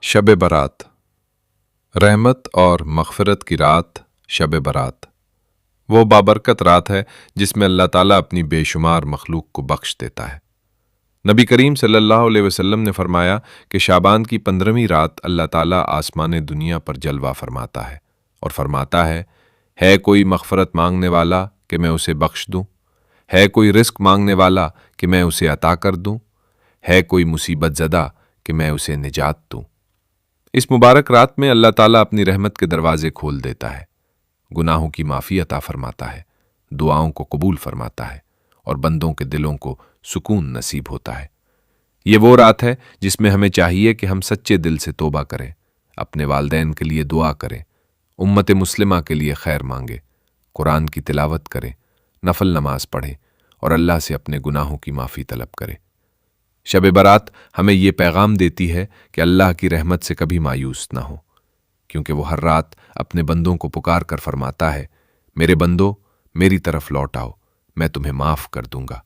शब बारात। रहमत और मग़फ़िरत की रात शब बारात वो बाबरकत रात है जिसमें अल्लाह ताला अपनी बेशुमार मखलूक को बख्श देता है। नबी करीम सल्लल्लाहु अलैहि वसल्लम ने फरमाया कि शाबान की 15वीं रात अल्लाह ताला आसमान दुनिया पर जलवा फरमाता है और फरमाता है कोई मग़फ़िरत मांगने वाला कि मैं उसे बख्श दूँ, है कोई रिस्क मांगने वाला कि मैं उसे अता कर दूँ, है कोई मुसीबत ज़दा कि मैं उसे निजात दूँ। इस मुबारक रात में अल्लाह ताला अपनी रहमत के दरवाजे खोल देता है, गुनाहों की माफ़ी अता फरमाता है, दुआओं को कबूल फरमाता है और बंदों के दिलों को सुकून नसीब होता है। ये वो रात है जिसमें हमें चाहिए कि हम सच्चे दिल से तौबा करें, अपने वालदैन के लिए दुआ करें, उम्मत मुस्लिमा के लिए खैर मांगे, कुरान की तिलावत करें, नफल नमाज पढ़ें और अल्लाह से अपने गुनाहों की माफ़ी तलब करें। शब बारात हमें ये पैगाम देती है कि अल्लाह की रहमत से कभी मायूस ना हो, क्योंकि वो हर रात अपने बंदों को पुकार कर फरमाता है, मेरे बंदो मेरी तरफ लौट आओ, मैं तुम्हें माफ़ कर दूंगा।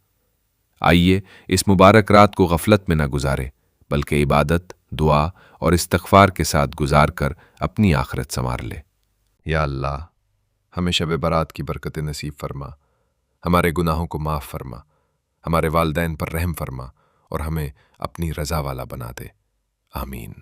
आइए इस मुबारक रात को गफलत में न गुजारे, बल्कि इबादत, दुआ और इस्तग़फ़ार के साथ गुजार कर अपनी आखिरत संवार ले। या अल्लाह, हमें शब बारात की बरकत नसीब फरमा, हमारे गुनाहों को माफ़ फरमा, हमारे वालदैन पर रहम फरमा और हमें अपनी रज़ा वाला बना दे। आमीन।